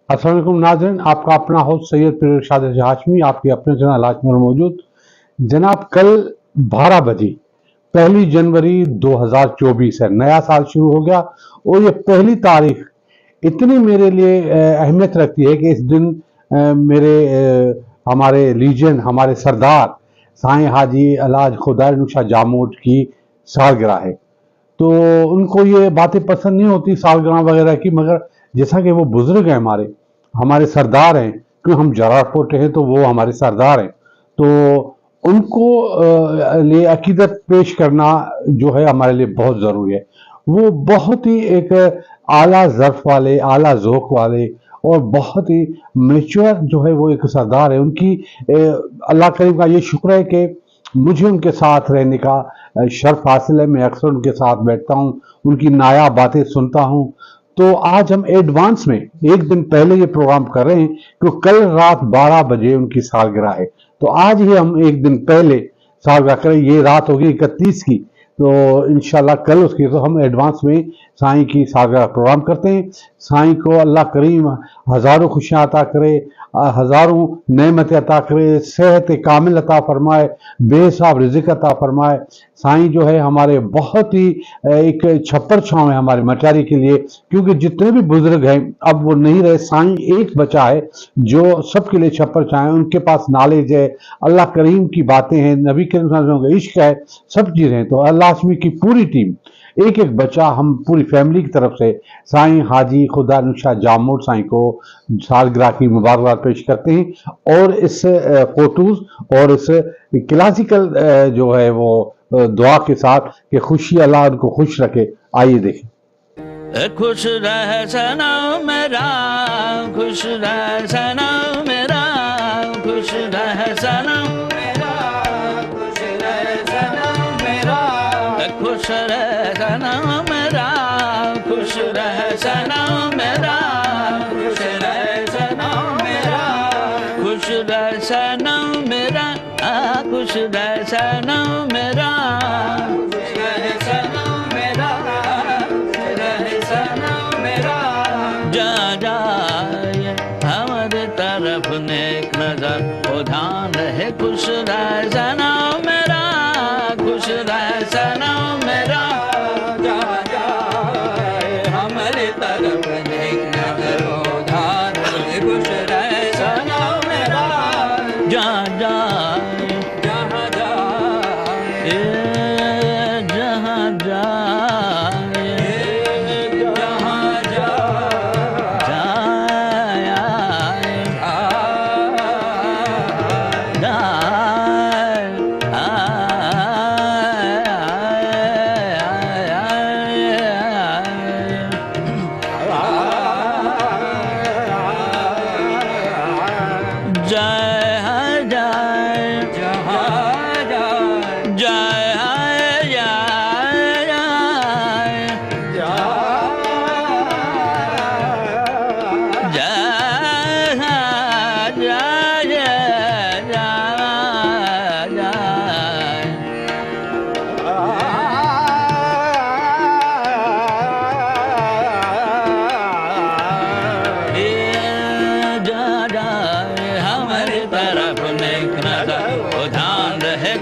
अस्सलाम वालेकुम नाज़रीन, आपका अपना होस्ट सैयद पीर इरशाद हाशमी आपके अपने चैनल हाशमी में मौजूद। जनाब, कल 12 बजे 1 जनवरी 2024 है, नया साल शुरू हो गया और ये पहली तारीख इतनी मेरे लिए अहमियत रखती है कि इस दिन हमारे लीजेंड, हमारे सरदार साईं हाजी अलहाज खुदा जामोद की सालगिरह है। तो उनको ये बातें पसंद नहीं होती सालगिरह वगैरह की, मगर जैसा कि वो बुजुर्ग हैं, हमारे सरदार हैं, क्यों हम जरारपुर हैं तो वो हमारे सरदार हैं, तो उनको लिए अकीदत पेश करना जो है हमारे लिए बहुत ज़रूरी है। वो बहुत ही एक आला ज़र्फ वाले, आला ज़ौक़ वाले और बहुत ही मैच्योर जो है वो एक सरदार है। उनकी अल्लाह करीम का ये शुक्र है कि मुझे उनके साथ रहने का शर्फ हासिल है। मैं अक्सर उनके साथ बैठता हूँ, उनकी नायाब बातें सुनता हूँ। तो आज हम एडवांस में एक दिन पहले ये प्रोग्राम कर रहे हैं क्योंकि कल रात 12 बजे उनकी सालगिरह है। तो आज ही हम एक दिन पहले सालगिरह करें, ये रात होगी 31 की, तो इंशाल्लाह कल उसकी तो हम एडवांस में साईं की सालगिरह प्रोग्राम करते हैं। साईं को अल्लाह करीम हज़ारों खुशियाँ अता करे, हज़ारों नेमतें अता करे, सेहत कामिल अता फरमाए, बेहिसाब रिज़्क़ अता फरमाए। साईं जो है हमारे बहुत ही एक छप्पर छांव है हमारे मटारी के लिए, क्योंकि जितने भी बुजुर्ग हैं अब वो नहीं रहे। साईं एक बचा है जो सबके लिए छप्पर छांव है। उनके पास नॉलेज है, अल्लाह करीम की बातें हैं, नबी करीम सल्लल्लाहु अलैहि वसल्लम का इश्क है, सब चीज़ें हैं। तो अल्लाह हाशमी की पूरी टीम, एक एक बच्चा, हम पूरी फैमिली की तरफ से साईं हाजी खुदा जामोद साईं को सालगिरह की मुबारकबाद पेश करते हैं और इस फोटोज और इस क्लासिकल जो है वो दुआ के साथ कि खुशी अल्लाह उनको खुश रखे। आइए देखें। खुश रह सनम मेरा, खुश रह सनम मेरा, खुश रह सनम मेरा, खुश रह सनम मेरा, खुश रह सनम मेरा, खुश रह सनम मेरा, खुश रह सनम मेरा, खुश रह सनम मेरा, खुश रह सनम मेरा, खुश रह सनम मेरा, जा जाए हमारे तरफ नेक नजर उधान रहे। खुश रह सनम मेरा, खुश रह सनम मेरा, जा जाए हमारे तरफ नेक नजर उधान रहे। खुश रह सनम मेरा, जा जाए जहाँ जाए, जहाँ जाए,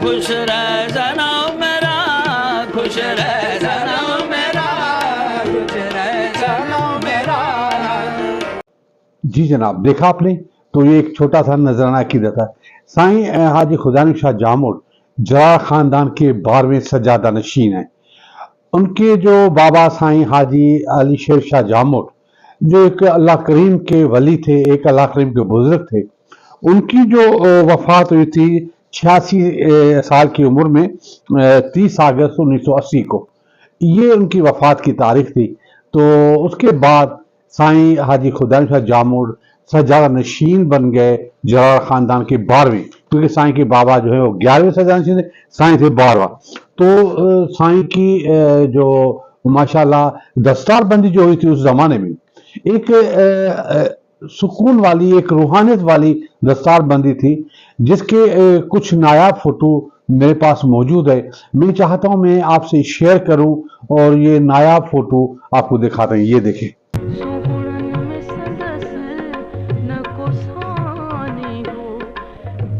खुश रह सनम मेरा, खुश रह सनम मेरा, खुश रह सनम मेरा। जी जनाब, देखा आपने, तो ये एक छोटा सा नजराना अकीदत है। साईं हाजी खुदा जामोद जरार खानदान के 12वें सज्जादा नशीन हैं। उनके जो बाबा साईं हाजी अली शेर शाह जामोद, जो एक अल्लाह करीम के वली थे, एक अल्लाह करीम के बुजुर्ग थे, उनकी जो वफात हुई थी 86 साल की उम्र में 30 अगस्त 1980 को, ये उनकी वफात की तारीख थी। तो उसके बाद साईं हाजी खुदा जामोद सज्जादा नशीन बन गए जरार खानदान के 12वें, क्योंकि साईं के बाबा जो है वो 11वें सज्जादा नशीन थे, साईं थे 12वां। तो साईं की जो माशाल्लाह दस्तारबंदी जो हुई थी उस जमाने में, एक सुकून वाली, एक रूहानियत वाली दस्तारबंदी थी, जिसके कुछ नायाब फोटो मेरे पास मौजूद है। मैं चाहता हूं मैं आपसे शेयर करूं और ये नायाब फोटो आपको दिखाते हैं। ये देखें।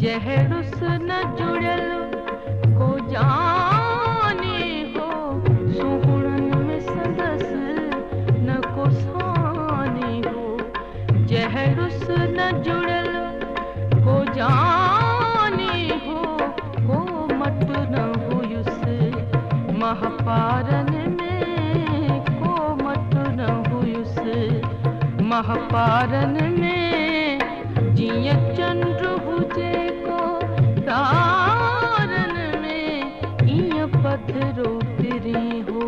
जहरुस न जुड़ल को जाने हो, सुहुड़न में सदस न को साने हो। जहरुस न जुड़ल को जाने हो, को मट न हुयुस महापारन में, को मट न हुयुस महापारन में। जिय चंद्र हुजे को तारन में, इय पत्थरो फिरी हो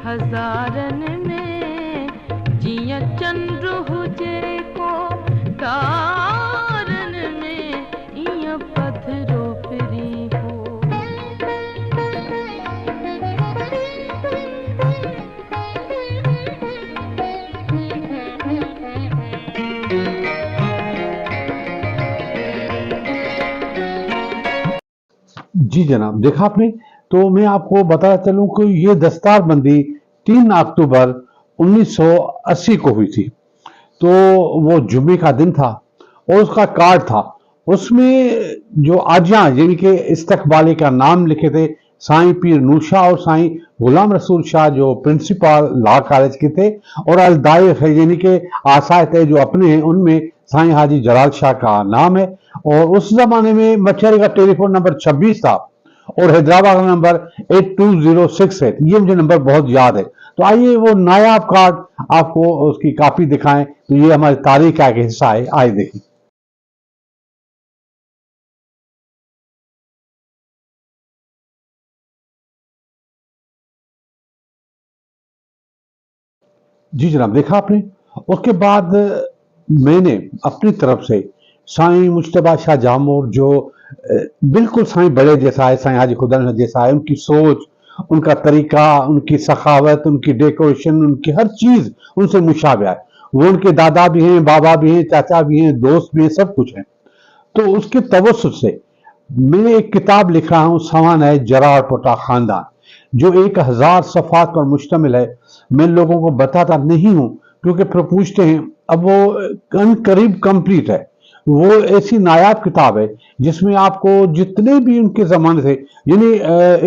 हजारन में। जिय चंद्र हुजे को तारन में, इय पत्थरो फिरी हो। जी जनाब, देखा आपने। तो मैं आपको बताना चलूं कि ये दस्तार बंदी 3 अक्टूबर 1980 को हुई थी। तो वो जुम्मे का दिन था और उसका कार्ड था, उसमें जो आजियां यानी कि इस्तकबाली का नाम लिखे थे साईं पीर नूशा और साईं गुलाम रसूल शाह जो प्रिंसिपल लॉ कॉलेज के थे, और अलदाइफ है यानी कि आसायत है जो अपने हैं, उनमें साईं हाजी जलाल शाह का नाम है। और उस जमाने में मछली का टेलीफोन नंबर 26 था और हैदराबाद का नंबर 82068 है। ये मुझे नंबर बहुत याद है। तो आइए वो नायाब कार्ड आपको उसकी कॉपी दिखाएं। तो ये हमारी तारीख का एक हिस्सा है, आइए देखें। जी जनाब, देखा आपने। उसके बाद मैंने अपनी तरफ से साईं मुश्तबा शाह जामोर जो बिल्कुल साईं बड़े जैसा है, साईं हाजी खुदा जैसा है, उनकी सोच, उनका तरीका, उनकी सखावत, उनकी डेकोरेशन, उनकी हर चीज उनसे मुशाबह है। वो उनके दादा भी हैं, बाबा भी हैं, चाचा भी हैं, दोस्त भी हैं, सब कुछ है। तो उसके तवस्सुत से मैं एक किताब लिख रहा हूं, सवान है जरार पोटा खानदान, जो 1000 सफ़ात पर मुश्तमिल है। मैं लोगों को बताता नहीं हूं क्योंकि फिर पूछते हैं, अब वो करीब कंप्लीट है। वो ऐसी नायाब किताब है जिसमें आपको जितने भी उनके जमाने से यानी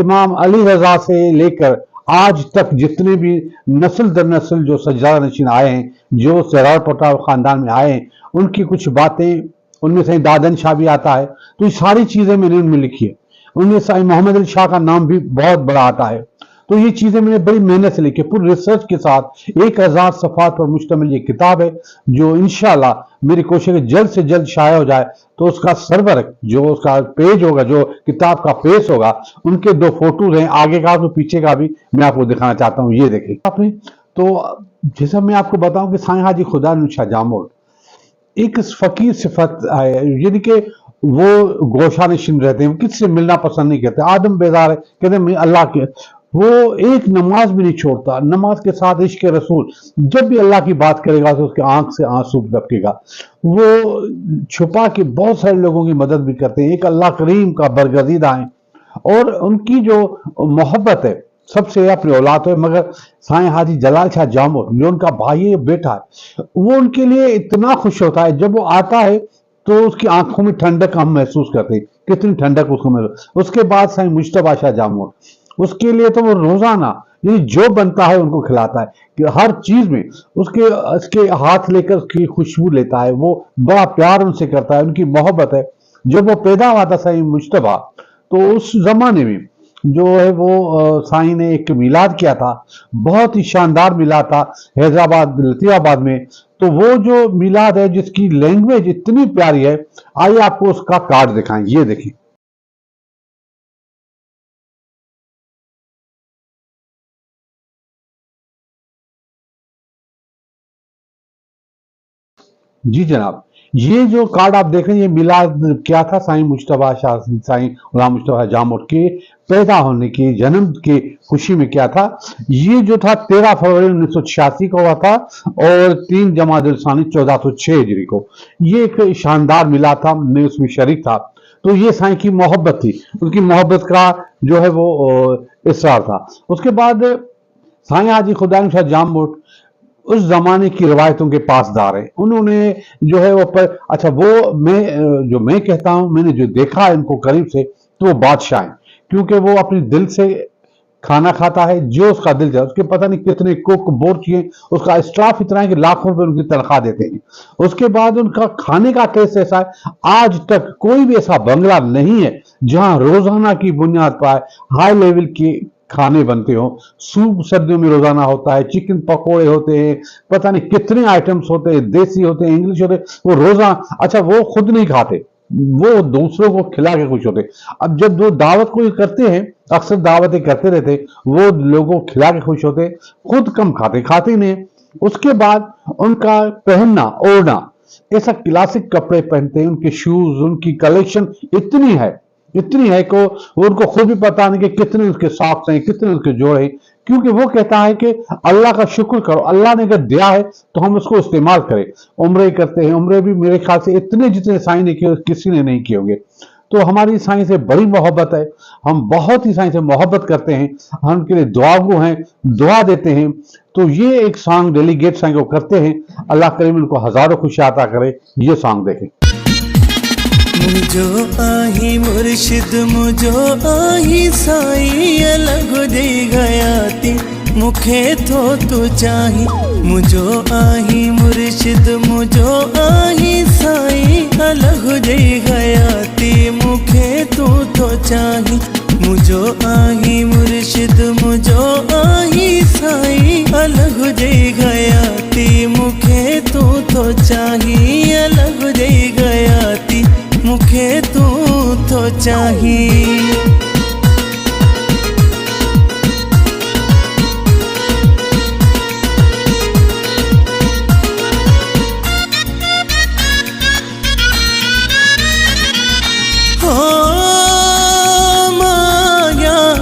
इमाम अली रजा से लेकर आज तक जितने भी नस्ल दर नस्ल जो सज्जादा नशीन आए हैं, जो जरार पोटा खानदान में आए हैं, उनकी कुछ बातें, उनमें से दादन शाह भी आता है। तो ये सारी चीजें मैंने उनमें लिखी है। उनमें साईं मोहम्मद अली शाह का नाम भी बहुत बड़ा आता है। तो ये चीजें मैंने बड़ी मेहनत से लिखी, पूरी रिसर्च के साथ 1000 सफ़ात पर मुश्तमिल ये किताब है, जो इंशाल्लाह मेरी कोशिश है जल्द से जल्द शाया हो जाए। तो उसका सर्वर जो उसका पेज होगा, जो किताब का फेस होगा, उनके 2 फोटोज हैं, आगे का तो पीछे का भी मैं आपको दिखाना चाहता हूँ। ये देखिए आपने। तो जैसा मैं आपको बताऊं कि साईं हाजी खुदा शाह जामोर एक फकीर सिफत है, यानी कि वो गोशा नशीन रहते हैं, वो किससे मिलना पसंद नहीं करते, आदम बेजार है, कहते हैं अल्लाह के। वो एक नमाज भी नहीं छोड़ता, नमाज के साथ इश्क रसूल, जब भी अल्लाह की बात करेगा तो उसके आंख से आंसू टपकेगा। वो छुपा के बहुत सारे लोगों की मदद भी करते हैं, एक अल्लाह करीम का बरगजीदा है। और उनकी जो मोहब्बत है सबसे अपनी औलाद है, मगर साईं हाजी जलाल शाह जामोर जो उनका भाई है, बेटा है, वो उनके लिए इतना खुश होता है जब वो आता है तो उसकी आंखों में ठंडक हम महसूस करते हैं, कितनी ठंडक उसको महसूस। उसके बाद साईं मुश्तबा शाह जामोर, उसके लिए तो वो रोजाना ये जो बनता है उनको खिलाता है, कि हर चीज में उसके हाथ लेकर उसकी खुशबू लेता है, वो बड़ा प्यार उनसे करता है, उनकी मोहब्बत है। जब वो पैदा हुआ था साईं मुश्तबा, तो उस जमाने में जो है वो साईं ने एक मिलाद किया था, बहुत ही शानदार मिलाद था हैदराबाद लतीफाबाद में। तो वो जो मिलाद है जिसकी लैंग्वेज इतनी प्यारी है, आइए आपको उसका कार्ड दिखाएं। ये देखिए। जी जनाब, ये जो कार्ड आप देख रहे हैं, ये मिलाद क्या था साईं मुश्तबा शाह, साईं गुलाम मुश्तबा जामोर के पैदा होने की, जन्म की खुशी में क्या था। ये जो था 13 फरवरी 1986 को हुआ था और 3 जमादुल सानी 1406 हिजरी को। ये एक शानदार मिलाद था, मैं उसमें शरीक था। तो ये साईं की मोहब्बत थी, उनकी मोहब्बत का जो है वो इसरार था। उसके बाद साईं हाजी खुदा शाह जामोर उस जमाने की रिवायतों के पासदार हैं। उन्होंने जो है वो अच्छा वो मैं कहता हूं, मैंने जो देखा है इनको करीब से, तो वो बादशाह हैं, क्योंकि वो अपने दिल से खाना खाता है, जो उसका दिल चाहे। उसके पता नहीं कितने कुक बोर्चिए, उसका स्टाफ इतना है कि लाखों रुपए उनकी तनख्वाह देते हैं। उसके बाद उनका खाने का टेस्ट ऐसा है, आज तक कोई भी ऐसा बंगला नहीं है जहां रोजाना की बुनियाद पर हाई लेवल की खाने बनते हो। सूप सर्दियों में रोजाना होता है, चिकन पकोड़े होते हैं, पता नहीं कितने आइटम्स होते हैं, देसी होते हैं, इंग्लिश होते हैं, वो रोजाना। अच्छा वो खुद नहीं खाते, वो दूसरों को खिला के खुश होते। अब जब वो दावत कोई करते हैं, अक्सर दावतें करते रहते, वो लोगों को खिला के खुश होते, खुद कम खाते ही नहीं। उसके बाद उनका पहनना ओढ़ना, ऐसा क्लासिक कपड़े पहनते हैं, उनके शूज, उनकी कलेक्शन इतनी है कि उनको खुद भी पता नहीं कि कितने उसके सॉक्स हैं, कितने उसके जोड़े हैं, क्योंकि वो कहता है कि अल्लाह का शुक्र करो, अल्लाह ने अगर दिया है तो हम उसको इस्तेमाल करें। उम्रे करते हैं, उम्रे भी मेरे ख्याल से इतने जितने साईं ने किए किसी ने नहीं किए होंगे। तो हमारी साईं से बड़ी मोहब्बत है, हम बहुत ही साईं से मोहब्बत करते हैं, हम उनके लिए दुआगो हैं, दुआ देते हैं। तो ये एक सॉन्ग डेलीगेट साईं को करते हैं, अल्लाह करीम उनको हजारों खुशी अता करे। ये सॉन्ग देखें। मुझो आही मुर्शिद मुझो आही साई अलग दे गयाती मुखे तो तू चाही। मुझो आही मुर्शिद मुझो आही साई अलग दे गयाती मुखे तो चाही। मुझो आही मुर्शिद मुझो आही साई अलग दे गयाती मुखे तो चाही। अलग दे गयाती मुखे तो चाही।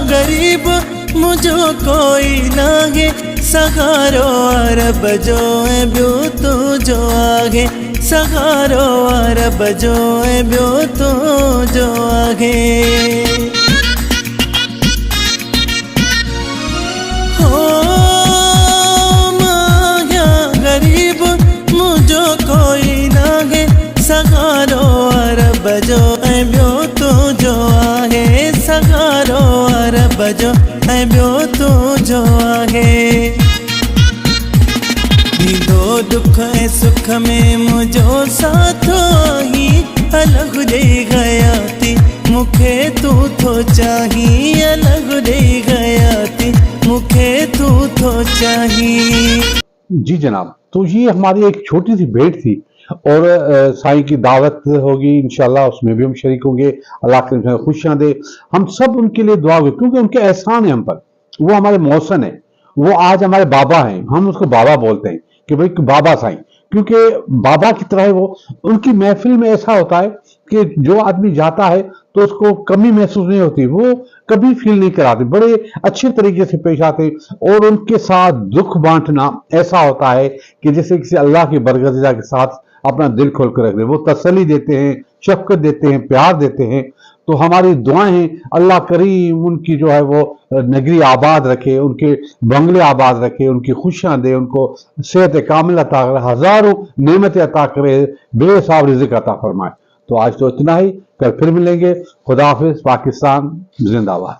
गरीब मुझो कोई नागे सहारो अरब जो है ब्यो तो जो आगे। सहारो अरब जो है ब्यो तो जो आगे। हो माया गरीब मुझो कोई नागे सहारो अरब जो है ब्यो तो जो आगे। सहारो अरब जो है ब्यो तो जो आगे। दो दुख है सुख में मुझो साथो ही अलग दे गयाती मुखे तो चाही। अलग दे गयाती मुखे तो चाही। जी जनाब, तो ये हमारी एक छोटी सी भेंट थी, और साईं की दावत होगी इंशाल्लाह, उसमें भी हम शरीक होंगे। अल्लाह के खुशियां दे, हम सब उनके लिए दुआ होगी, क्योंकि उनके एहसान है हम पर। वो हमारे मौसन है, वो आज हमारे बाबा हैं, हम उसको बाबा बोलते हैं कि भाई बाबा साईं, क्योंकि बाबा की तरह वो। उनकी महफिल में ऐसा होता है कि जो आदमी जाता है तो उसको कमी महसूस नहीं होती, वो कभी फील नहीं कराते, बड़े अच्छे तरीके से पेश आते। और उनके साथ दुख बांटना ऐसा होता है कि जैसे किसी अल्लाह की बरगज़िदा के साथ अपना दिल खोल कर रख दे। वो तसल्ली देते हैं, शफकत देते हैं, प्यार देते हैं। तो हमारी दुआएं हैं, अल्लाह करीम उनकी जो है वो नगरी आबाद रखे, उनके बंगले आबाद रखे, उनकी खुशियां दे, उनको सेहत कामिल अता करे, हजारों नेमतें अता करे, बेहिसाब रिज़्क़ अता फरमाए। तो आज तो इतना ही, कल फिर मिलेंगे। खुदा हाफिज़। पाकिस्तान जिंदाबाद।